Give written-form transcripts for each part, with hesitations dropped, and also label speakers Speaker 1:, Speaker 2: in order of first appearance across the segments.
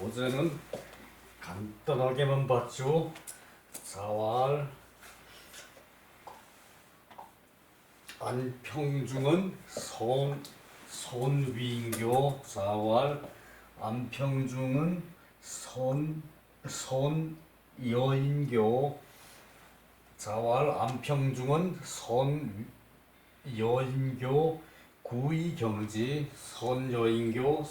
Speaker 1: 어제는 간단하게만 봤죠. 자왈 안평중은 손위인교. 자왈 안평중은 손여인교. 자왈 안평중은 손여인교 구의경지. 손여인교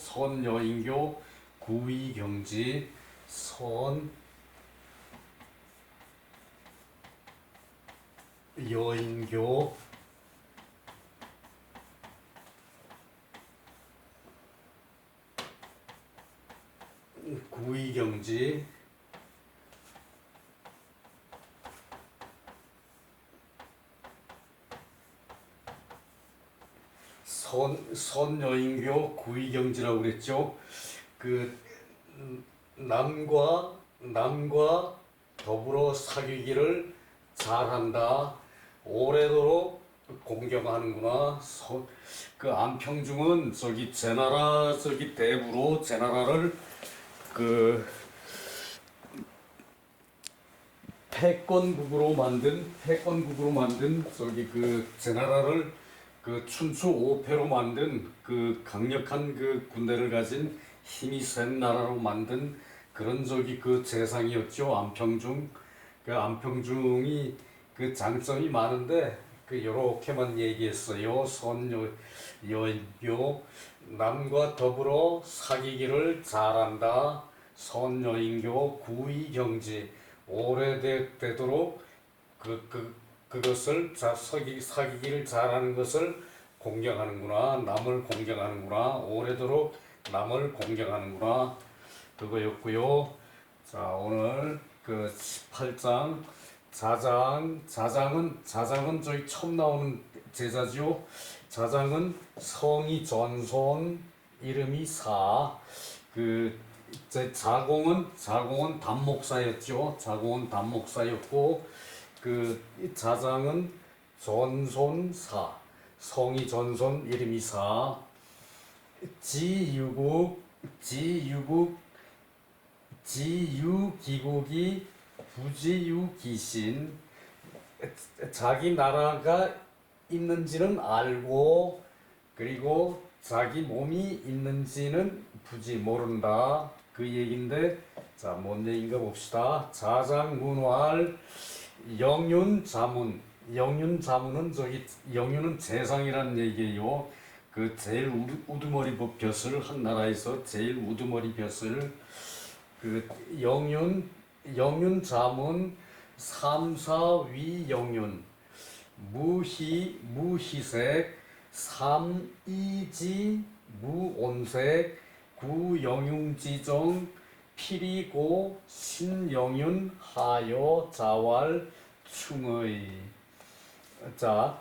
Speaker 1: 구의경지. 손여인교 구의경지. 손여인교 구의경지라고 그랬죠. 그 남과 더불어 사귀기를 잘한다. 오래도록 공경하는구나. 그 안평중은 제나라 대부로 제나라를 그 패권국으로 만든 그 제나라를 그 춘추 5패로 만든 그 강력한 그 군대를 가진 힘이 센 나라로 만든 그런 그 재상이었죠. 안평중. 그 안평중이 그 장점이 많은데 그 요렇게만 얘기했어요. 손여인교 남과 더불어 사귀기를 잘한다. 손여인교 구의경지 오래되도록 그것을 사귀기를 잘하는 것을 공경하는구나. 남을 공경하는구나. 오래도록 남을 공경하는구나. 그거였고요. 자, 오늘 그 18장 자장은 저희 처음 나오는 제자지요. 자장은 성이 전손, 이름이 사. 그 자공은 단목사였죠. 자공은 단목사였고 그 자장은 전손사, 성이 전손, 이름이 사. 지유기국이 부지유기신. 자기 나라가 있는지는 알고 그리고 자기 몸이 있는지는 부지 모른다. 그 얘긴데, 자, 뭔 얘기인가 봅시다. 자장문활 영윤자문. 영윤자문은 영윤은 재상이라는 얘기예요. 그 제일 우두머리 벼슬, 한 나라에서 제일 우두머리 벼슬. 그 영윤자문 삼사위영윤 무희색 삼이지 무온색 구영융지정 피리고 신영윤 하여 자왈 충의. 자,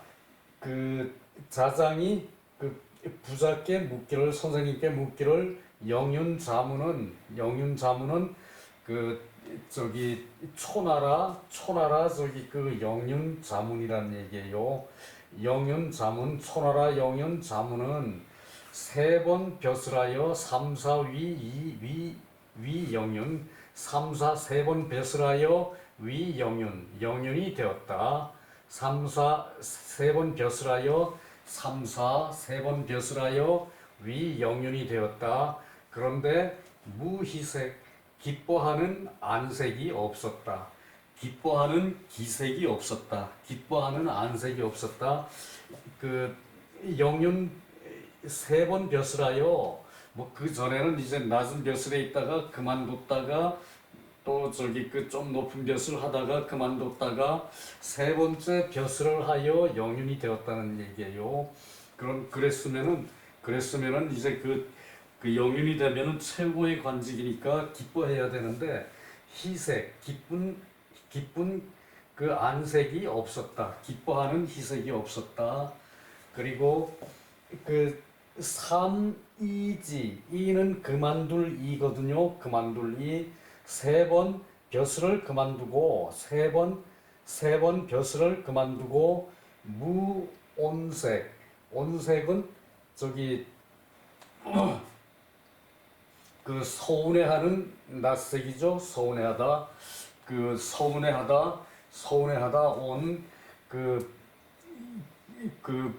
Speaker 1: 그 자장이 그 부자께 묻기를, 선생님께 묻기를, 영윤자문은 그 초나라 그 영윤자문이라는 얘기예요. 영윤자문, 초나라 영윤자문은 세 번 벼슬하여 위영윤, 세 번 벼슬하여 영윤이 되었다. 세 번 벼슬하여 세 번 벼슬하여 영윤이 되었다. 그런데 무희색, 기뻐하는 안색이 없었다. 기뻐하는 기색이 없었다. 기뻐하는 안색이 없었다. 그 영윤 세 번 벼슬하여, 뭐 그 전에는 이제 낮은 벼슬에 있다가 그만뒀다가 또 그 좀 높은 벼슬 하다가 그만뒀다가 세 번째 벼슬을 하여 영윤이 되었다는 얘기예요. 그랬으면은 이제 그 영윤이 되면은 최고의 관직이니까 기뻐해야 되는데, 희색, 기쁜 그 안색이 없었다. 기뻐하는 희색이 없었다. 그리고 그 삼이지, 이는 그만둘 이거든요. 그만둘 이. 세 번 벼슬을 그만두고 세 번 벼슬을 그만두고 무온색. 온색은 그 서운해하는 낯색이죠. 서운해하다. 그 서운해하다 온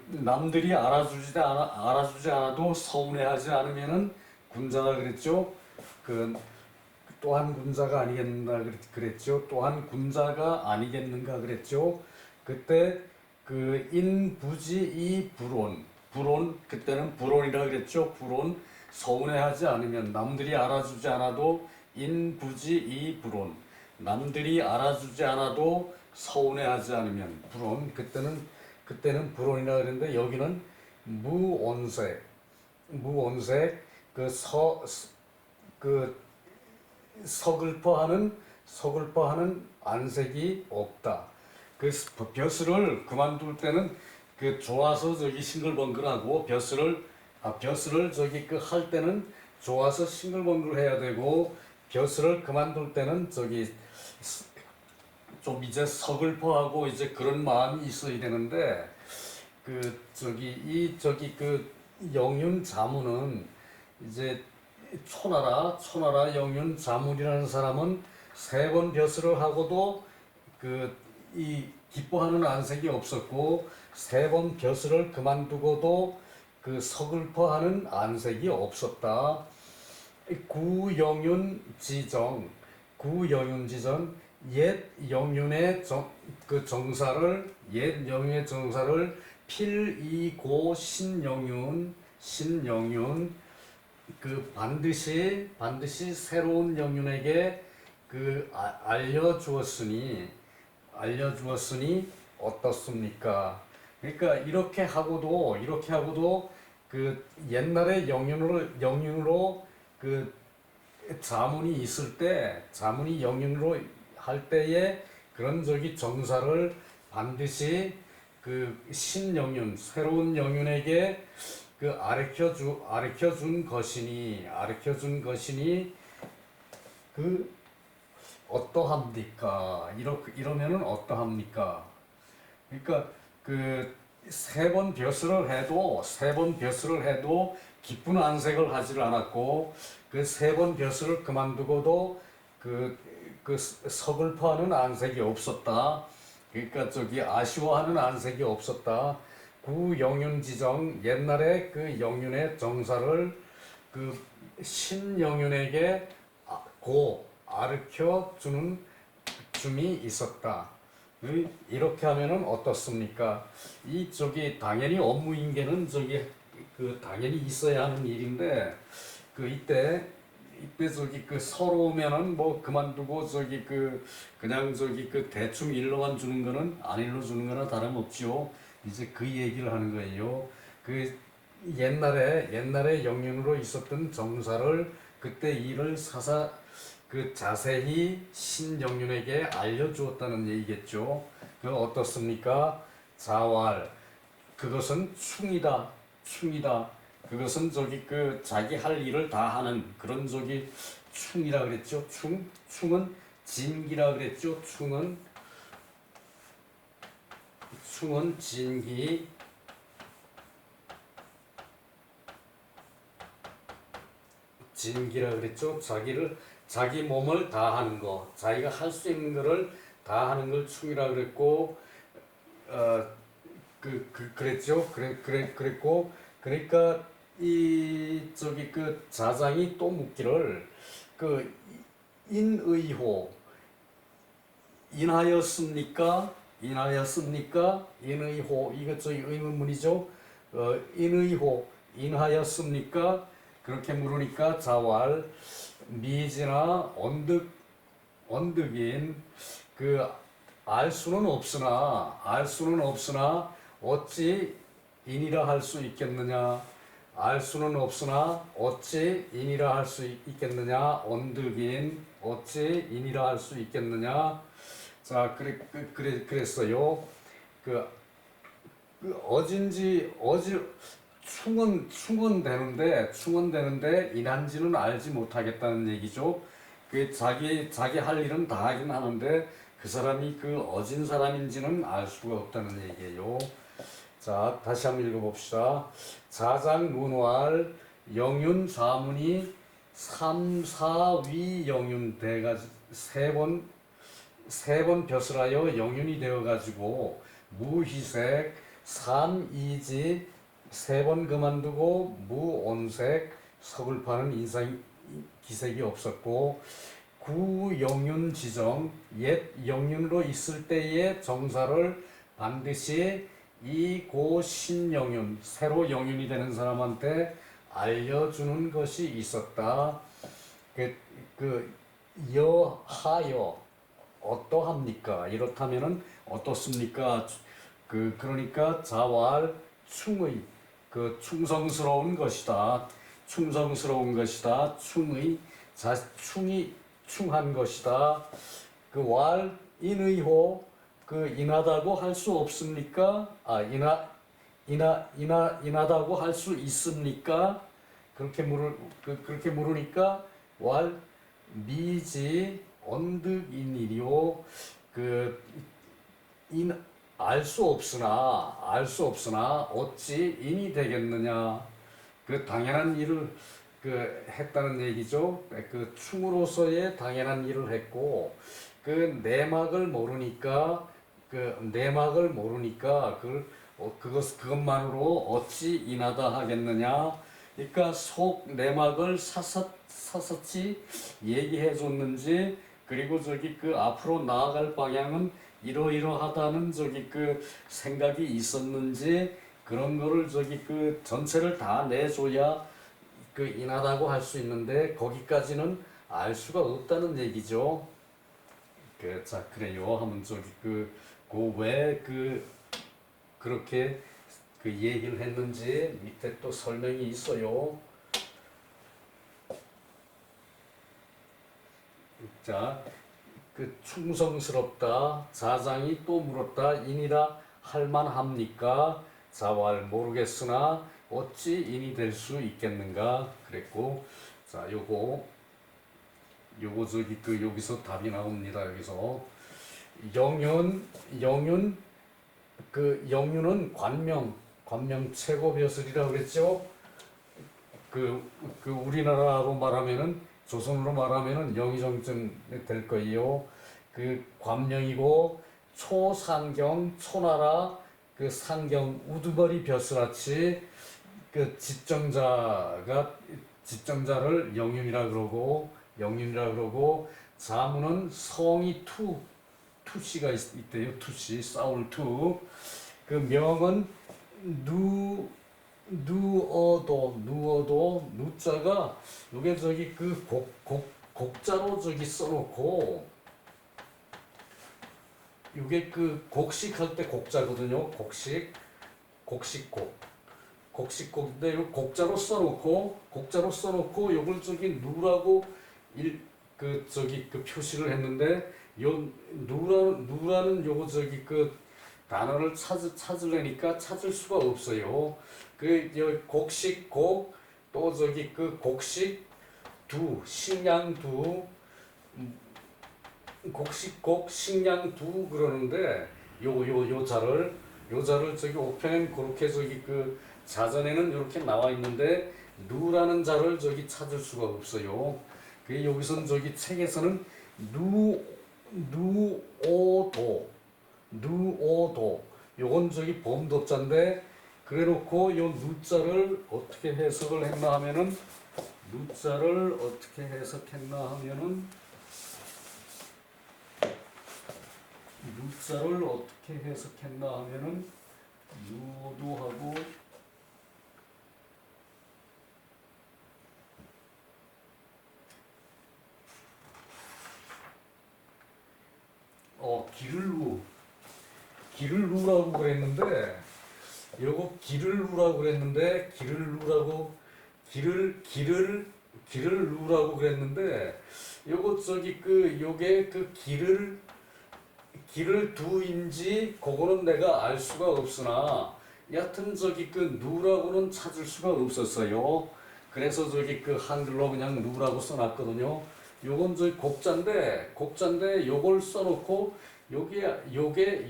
Speaker 1: 남들이 알아주지 않아도 서운해하지 않으면은 군자가 그랬죠. 그 또한 군자가 아니겠는가 그랬죠. 또한 군자가 아니겠는가 그랬죠. 그때 그 인부지이 불온 그때는 불온이라 그랬죠. 불온 서운해하지 않으면 남들이 알아주지 않아도 인부지이 불온 남들이 알아주지 않아도 서운해하지 않으면 불온 그때는 불온이라 그랬는데 여기는 무온색 그 서글퍼하는 안색이 없다. 그 벼슬을 그만둘 때는 그 좋아서 저기 싱글벙글하고 벼슬을 저기 그 할 때는 좋아서 싱글벙글 해야 되고 벼슬을 그만둘 때는 저기 좀 이제 서글퍼하고 이제 그런 마음이 있어야 되는데 그 영윤 자문은 이제 초나라 영윤 자문이라는 사람은 세 번 벼슬을 하고도 이 기뻐하는 안색이 없었고 세 번 벼슬을 그만두고도 그 서글퍼하는 안색이 없었다. 구영윤지정 옛 영윤의 정사를 필이고 신영윤 그 반드시 새로운 영윤에게 알려주었으니 어떻습니까? 그러니까 이렇게 하고도 그 옛날에 영윤으로 그 자문이 있을 때 자문이 영윤으로 할 때에 그런 저기 정사를 반드시 그 신영윤 새로운 영윤에게 그 가르쳐준 것이니 그 어떠합니까? 이러면은 어떠합니까? 그러니까 그 세 번 벼슬을 해도 기쁜 안색을 하질 않았고 그 세 번 벼슬을 그만두고도 그 서글퍼하는 안색이 없었다. 그러니까 저기 아쉬워하는 안색이 없었다. 구영윤지정 옛날에 그 영윤의 정사를 그 신영윤에게 가르쳐 주는 줌이 있었다. 이렇게 하면은 어떻습니까? 이 저기 당연히 업무인계는 저기 그 당연히 있어야 하는 일인데 이때 저기 그 서러우면은 뭐 그만두고 저기 그냥 저기 대충 일러만 주는 거는 안 일러주는 거나 다름없죠. 이제 그 얘기를 하는 거예요. 그 옛날에 영윤으로 있었던 정사를 그때 일을 자세히 신영윤에게 알려주었다는 얘기겠죠. 그 어떻습니까? 자왈 그것은 충이다. 그것은 저기 자기 할 일을 다 하는 그런 저기 충이라 그랬죠. 충은 진기라 그랬죠. 충은 진기. 진기라 그랬죠. 자기 몸을 다 하는 거, 자기가 할 수 있는 거를 다 하는 걸 충이라 그랬고, 그랬죠. 그랬고, 그러니까 이 저기 자장이 또 묻기를 인의호 인하였습니까? 인의호 이거 저기 의문문이죠. 인의호 인하였습니까? 그렇게 물으니까 자왈 미지나 언득인 알 수는 없으나 어찌 인이라 할 수 있겠느냐. 알 수는 없으나 어찌 인이라 할 수 있겠느냐. 언득인 어찌 인이라 할 수 있겠느냐. 자, 그랬어요. 충은 되는데 인한지는 알지 못하겠다는 얘기죠. 자기 할 일은 다 하긴 하는데 그 사람이 어진 사람인지는 알 수가 없다는 얘기예요. 자, 다시 한번 읽어봅시다. 자장 문활 영윤 자문이 삼, 사, 위, 영윤 돼가지고 세 번 벼슬하여 영윤이 되어가지고 무희색, 삼이지 세 번 그만두고 무온색, 서글파는 인상 기색이 없었고 구영윤 지정 옛 영윤으로 있을 때의 정사를 반드시 이고 신영윤 새로 영윤이 되는 사람한테 알려주는 것이 있었다. 그 여하여 어떠합니까? 이렇다면은 어떻습니까? 그러니까 자활 충의 충성스러운 것이다. 충성스러운 것이다. 충의 충이 충한 것이다. 왈 인의호 인하다고 할 수 없습니까? 인하다고 할 수 있습니까? 그렇게 물으니까 왈 미지 언득인이요 알 수 없으나 어찌 인이 되겠느냐. 당연한 일을 했다는 얘기죠. 충으로서의 당연한 일을 했고 내막을 모르니까 그것만으로 어찌 인하다 하겠느냐. 그러니까 속 내막을 사사치 얘기해 줬는지, 그리고 앞으로 나아갈 방향은 이러이러하다는 생각이 있었는지, 그런 거를 전체를 다 내줘야 인하다고 할 수 있는데 거기까지는 알 수가 없다는 얘기죠. 자, 그래요 하면 왜 그렇게 얘기를 했는지 밑에 또 설명이 있어요. 자, 충성스럽다. 자장이 또 물었다. 인이라 할만합니까? 자왈 모르겠으나 어찌 인이 될 수 있겠는가 그랬고, 자, 요거 여기서 답이 나옵니다. 여기서 영윤은 관명 최고 벼슬이라고 그랬죠. 우리나라로 말하면은, 조선으로 말하면은 영의정전 될 거예요. 관명이고 초상경 초나라 상경 우두머리 벼슬아치 집정자를 영윤이라 그러고 자문은 성이 투씨가 있대요. 투씨 싸울 투. 명은 누어도 누자가 요게 곡자로 써놓고, 요게 곡식할 때 곡자거든요. 곡식곡인데 요 곡자로 써놓고 요걸 누라고 표시를 했는데, 요 누라는 요거 단어를 찾으려니까 찾을 수가 없어요. 곡식곡 또 곡식 식량두 곡식곡 식량두 그러는데 요 자를 오편엔 그렇게 자전에는 이렇게 나와 있는데 누라는 자를 찾을 수가 없어요. 여기선 책에서는 누오도 요건 범독자인데, 그래놓고 요 누자를 어떻게 해석을 했나 하면은 누도하고 길을 누라고 그랬는데, 요거 길을 누라고 그랬는데, 요거 요게 길을 두인지 그거는 내가 알 수가 없으나, 여하튼 누라고는 찾을 수가 없었어요. 그래서 한글로 그냥 누라고 써놨거든요. 요건 곡자인데 요걸 써놓고 요것도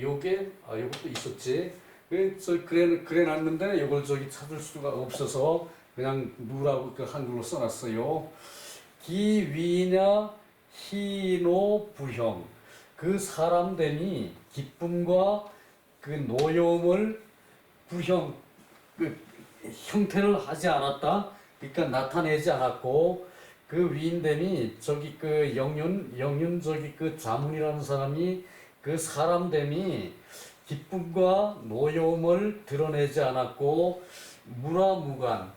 Speaker 1: 있었지. 그래 놨는데 요걸 찾을 수가 없어서 그냥 누라고 한글로 써놨어요. 기위냐 희노 부형 그 사람됨이 기쁨과 그 노여움을 부형 그 형태를 하지 않았다. 그러니까 나타내지 않았고 그 위인됨이 저기 그 영윤 저기 그 자문이라는 사람이 그 사람됨이 기쁨과 노여움을 드러내지 않았고 무라무간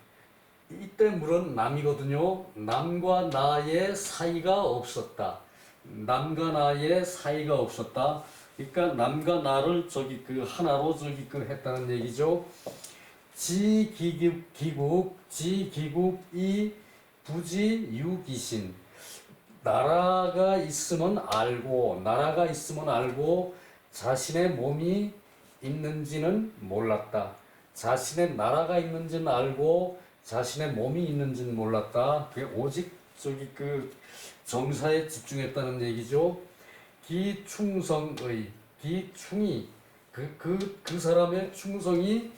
Speaker 1: 이때 물은 남이거든요. 남과 나의 사이가 없었다. 남과 나의 사이가 없었다. 그러니까 남과 나를 저기 그 하나로 저기 그 했다는 얘기죠. 지기국 이 부지 유기신 나라가 있으면 알고 자신의 몸이 있는지는 몰랐다. 자신의 나라가 있는지는 알고 자신의 몸이 있는지는 몰랐다. 그게 오직 저기 그 정사에 집중했다는 얘기죠. 기충이 그 사람의 충이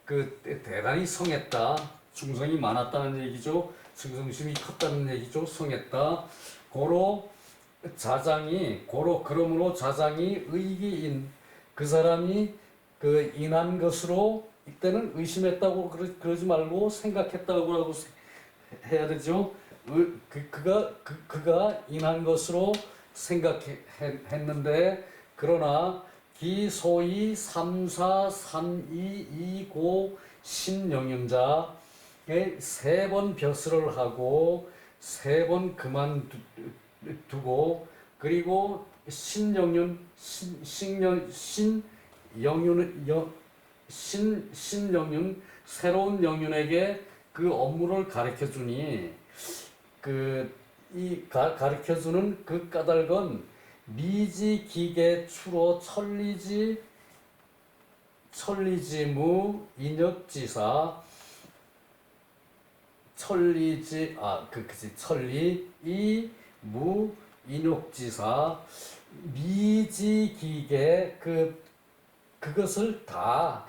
Speaker 1: 그 대단히 성했다. 충성이 많았다는 얘기죠. 충성심이 컸다는 얘기죠. 성했다. 그러므로 자장이 의기인 그 사람이 그 인한 것으로 이때는 의심했다고 그러지 말고 생각했다고 해야 되죠. 그가 인한 것으로 생각했는데 그러나 기소이 34322고 신영윤자에 세 번 벼슬을 하고 세 번 그만두고 그리고 신영윤 새로운 영윤에게 그 업무를 가르쳐 주니 가르쳐 주는 그 까닭은 미지 기계 추로 천리지무 인역지사 천리 이무 인역지사 미지기계 그것은 다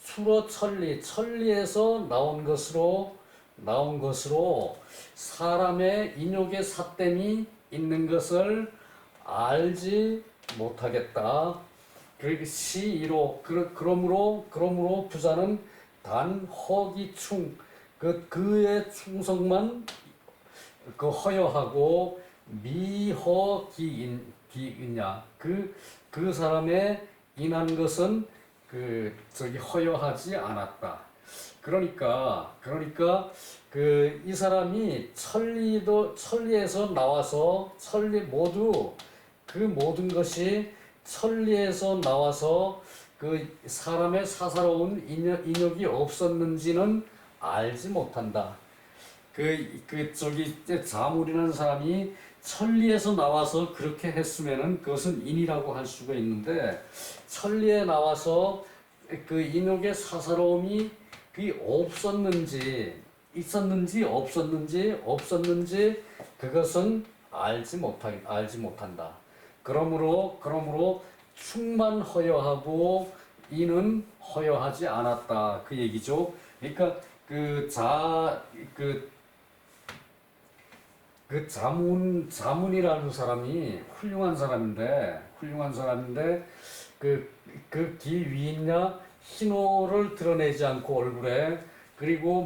Speaker 1: 추로 천리에서 나온 것으로 사람의 인욕의 삿됨이 있는 것을 알지 못하겠다. 그리고 시이로 그러므로 부자는 단 허기충 그의 충성만 그 허여하고 미허기이냐 그 사람의 인한 것은 그 저기 허여하지 않았다. 그러니까 그 이 사람이 천리에서 나와서 그 모든 것이 천리에서 나와서 그 사람의 사사로운 인욕이 없었는지는 알지 못한다. 저기 자물이라는 사람이 천리에서 나와서 그렇게 했으면은 그것은 인이라고 할 수가 있는데 천리에 나와서 그 인욕의 사사로움이 그 있었는지 없었는지 그것은 알지 못한다. 그러므로 충만 허여하고 이는 허여하지 않았다 그 얘기죠. 그러니까 자문이라는 사람이 훌륭한 사람인데 그 기위냐 희노를 드러내지 않고 얼굴에 그리고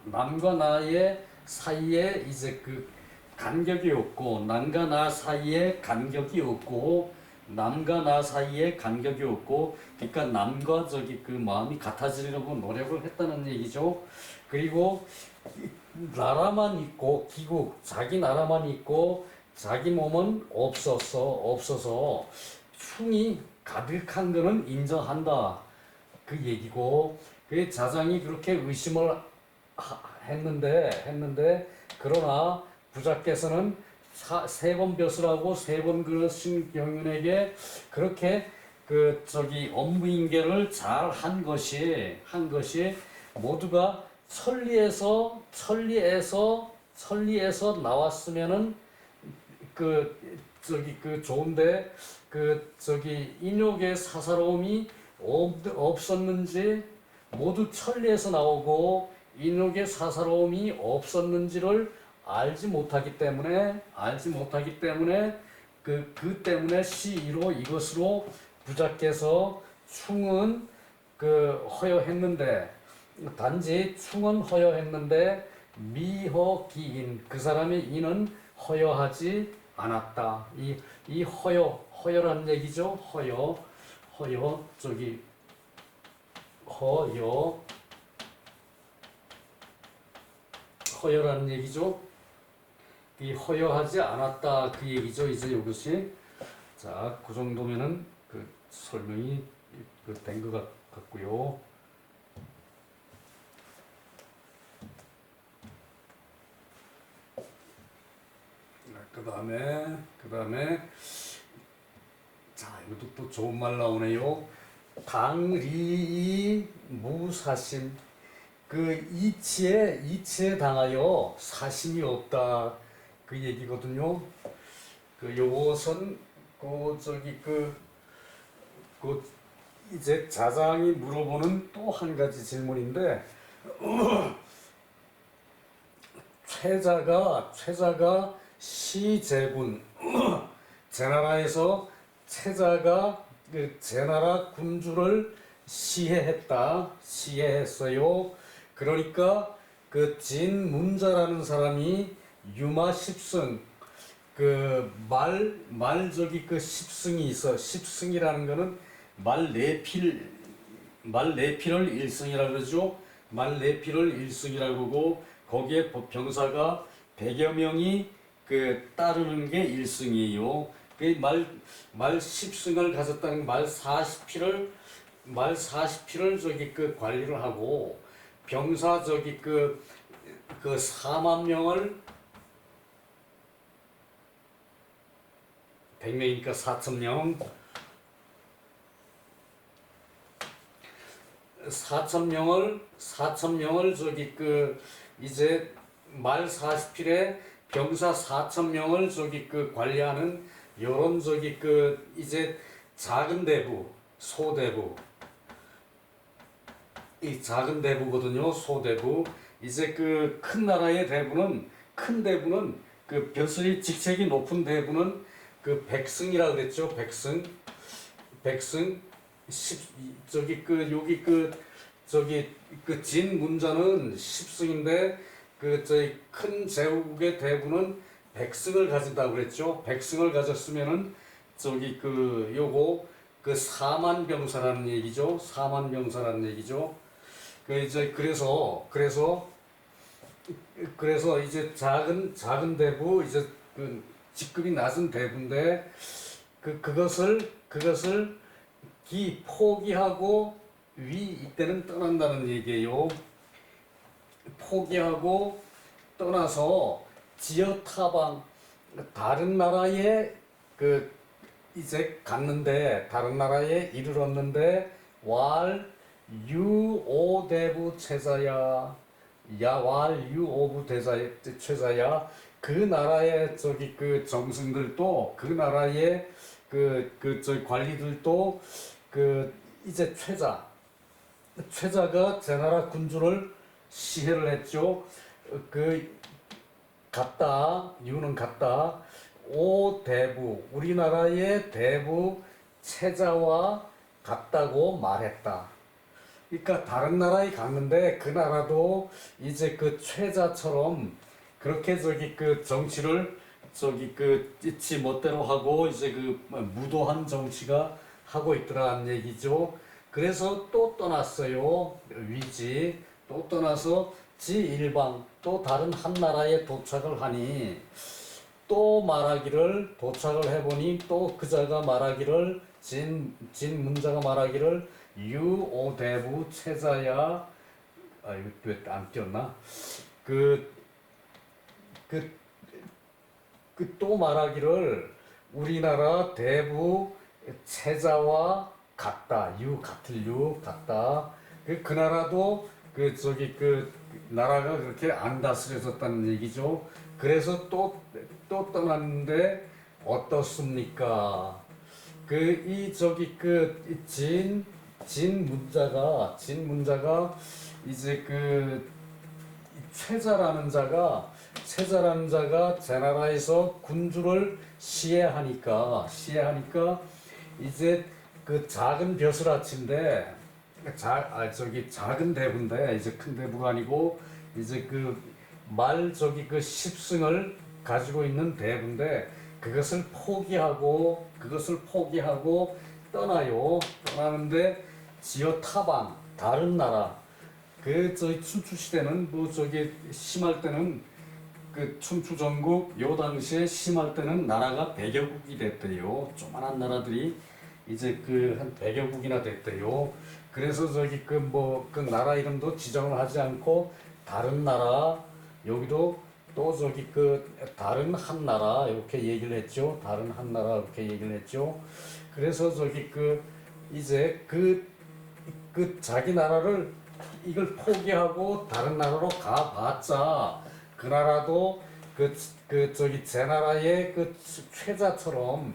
Speaker 1: 남과 나의 사이에 이제 그 간격이 없고 남과 나 사이에 간격이 없고 그러니까 남과 저기 그 마음이 같아지려고 노력을 했다는 얘기죠. 그리고 나라만 있고 자기 나라만 있고 자기 몸은 없어서 충이 가득한 거는 인정한다 그 얘기고 그 자장이 그렇게 의심을 했는데 그러나 부자께서는 세 번 벼슬하고 세 번 그러신 경윤에게 그렇게 그 저기 업무인계를 잘 한 것이 모두가 천리에서 나왔으면은 그 좋은데 그 저기 인욕의 사사로움이 없었는지 모두 천리에서 나오고 인옥의 사사로움이 없었는지를 알지 못하기 때문에 그 때문에 시로 이것으로 부작해서 충은 허여했는데, 단지 충은 허여했는데 미허기인, 그 사람의 인은 허여하지 않았다. 이 허여란 얘기죠. 허여라는 얘기죠. 이 허여하지 않았다 그 얘기죠. 이제 이것이, 자, 그 정도면은 그 설명이 된 것 같고요. 그 다음에 자, 이것도 또 좋은 말 나오네요. 당리이 무사심, 그 이치에 당하여 사심이 없다 그 얘기거든요. 요것은 이제 자장이 물어보는 또 한 가지 질문인데, 최자가 시제군, 제나라에서 최자가 제나라 군주를 시해했어요. 그러니까 진문자라는 사람이 유마 십승, 십승이 있어. 십승이라는 거는 말 네필을 일승이라고 그러죠. 말 네필을 일승이라고 그러고, 거기에 병사가 100여 명이 따르는 게 일승이에요. 말 10승을 가졌다는 말 40필을 관리를 하고, 병사 4만 명을 100명이니까 4,000명, 4,000명을 이제 말 40필에 병사 4,000명을 관리하는 요런 이제 작은 대부, 소대부, 이 작은 대부거든요. 소대부. 이제 큰 나라의 큰 대부는 벼슬이 직책이 높은 대부는 백승이라고 그랬죠. 백승 진문자는 10승인데 큰 제국의 대부는 백승을 가진다고 그랬죠. 백승을 가졌으면은 요거 4만 병사라는 얘기죠. 4만 병사라는 얘기죠. 그래서 이제 작은 대부, 이제 직급이 낮은 대부인데, 그것을 포기하고 이때는 떠난다는 얘기예요. 포기하고 떠나서 지어 타방, 다른 나라에 이제 갔는데, 다른 나라에 이르렀는데, 유오대부 최자야, 야왈유오부 최자야, 그 나라의 정승들도, 그 나라의 관리들도 이제 최자가 제나라 군주를 시해를 했죠. 이유는 같다. 오대부, 우리나라의 대부 최자와 같다고 말했다. 그러니까 다른 나라에 갔는데 그 나라도 이제 최자처럼 그렇게 정치를 지 멋대로 하고, 이제 무도한 정치가 하고 있더라는 얘기죠. 그래서 또 떠났어요. 위지. 또 떠나서 지일방, 또 다른 한 나라에 도착을 하니, 또 도착을 해보니, 또 그자가 말하기를, 진문자가 말하기를, 유오대부 최자야, 이거 왜 안 띄었나? 또 말하기를, 우리나라 대부 최자와 같다. 같다. 그 나라도 나라가 그렇게 안 다스려졌다는 얘기죠. 그래서 또 떠났는데 어떻습니까? 진문자가 이제 최자라는 자가 제나라에서 군주를 시해하니까 이제 그 작은 벼슬아치인데 작은 대부인데 이제 큰 대부가 아니고 이제 그 십승을 가지고 있는 대부인데 그것을 포기하고 떠나는데 지어 타방 다른 나라 저희 춘추 시대는 뭐 저기 심할 때는 그 춘추 전국 요 당시에 심할 때는 나라가 100여국이 됐대요. 조만한 나라들이 이제 한 100여국이나 됐대요. 그래서 저기 그 나라 이름도 지정을 하지 않고 다른 나라 여기도 또 저기 다른 한 나라 이렇게 얘기를 했죠. 다른 한 나라 이렇게 얘기를 했죠. 그래서 저기 이제 자기 나라를 이걸 포기하고 다른 나라로 가봤자 그 나라도 저기 제 나라의 최자처럼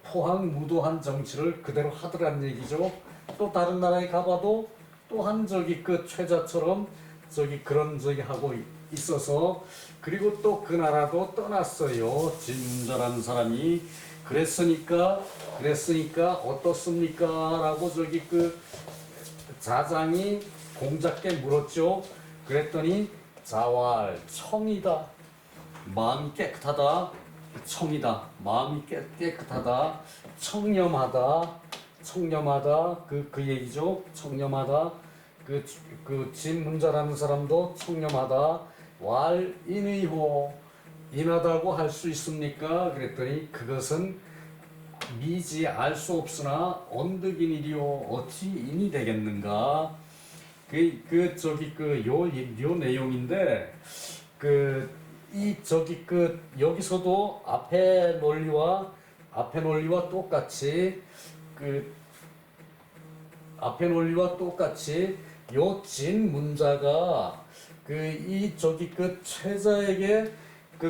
Speaker 1: 포항무도한 정치를 그대로 하더란 얘기죠. 또 다른 나라에 가봐도 또한 저기 최자처럼 그런 하고 있어서 그리고 또 그 나라도 떠났어요. 진문자라는 사람이 그랬으니까 어떻습니까? 라고 자장이 공작께 물었죠. 그랬더니 자활 청이다. 마음이 깨끗하다. 청이다. 마음이 깨끗하다. 청렴하다. 그 얘기죠. 청렴하다. 진문자라는 사람도 청렴하다. 왈 인의호 인하다고 할 수 있습니까? 그랬더니 그것은 미지 알 수 없으나 언득인이리요 어찌 인이 되겠는가? 요 내용인데 여기서도 앞에 논리와 똑같이 요 진문자가 최자에게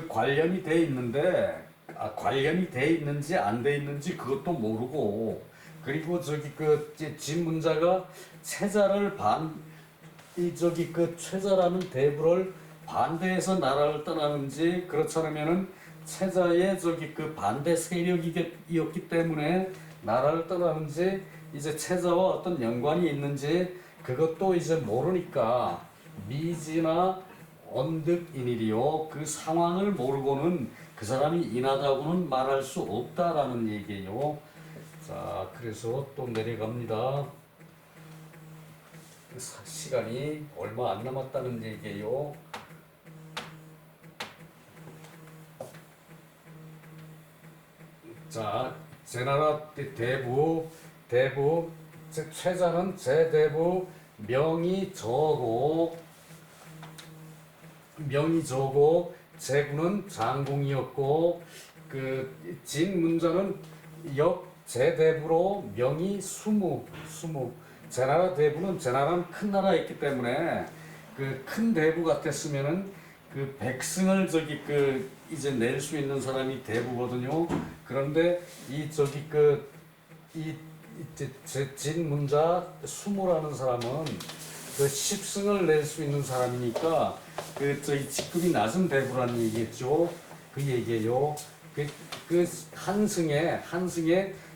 Speaker 1: 관련이 돼 있는데 관련이 돼 있는지 안 돼 있는지 그것도 모르고 그리고 진문자가 최자를 최자라는 대부를 반대해서 나라를 떠나는지 그렇지 않으면은 최자의 반대 세력이었기 때문에 나라를 떠나는지 이제 최자와 어떤 연관이 있는지 그것도 이제 모르니까 미지나 언득인이리요. 그 상황을 모르고는 그 사람이 인하다고는 말할 수 없다라는 얘기예요. 자, 그래서 또 내려갑니다. 시간이 얼마 안 남았다는 얘기예요. 자, 제나라 대부 최자는 제대부 명이 적고 제구는 장공이었고 진문자는 제대부로 명이 수무 제나라는 큰 나라였기 때문에 큰 대부 같았으면은 백승을 이제 낼 수 있는 사람이 대부거든요. 그런데 진문자 수무라는 사람은 십승을 낼 수 있는 사람이니까 직급이 낮은 대부라는 얘기겠죠. 그 얘기예요. 한승의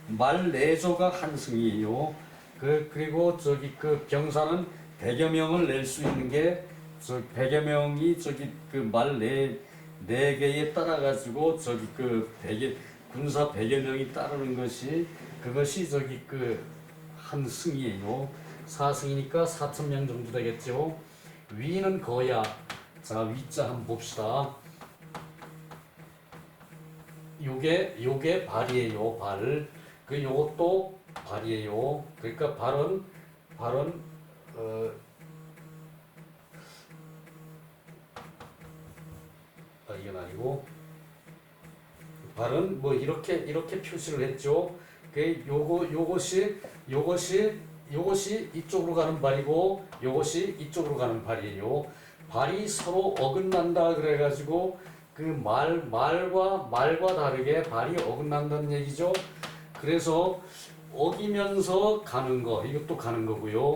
Speaker 1: 말 4조가 한승이에요. 그리고 병사는 100여 명을 낼 수 있는 게 100여 명이 말 4개에 따라가지고 군사 100여 명이 따르는 것이 그것이 한승이에요. 4승이니까 4,000명 정도 되겠죠. 위는 거야. 자, 위자 한번 봅시다. 요게 발이에요. 발. 요것도 발이에요. 그러니까 발은 이건 아니고 발은 뭐 이렇게 표시를 했죠. 요것이 이쪽으로 가는 발이고 요것이 이쪽으로 가는 발이에요. 발이 서로 어긋난다 그래가지고 말과 다르게 발이 어긋난다는 얘기죠. 그래서 어기면서 가는 거 이것도 가는 거고요.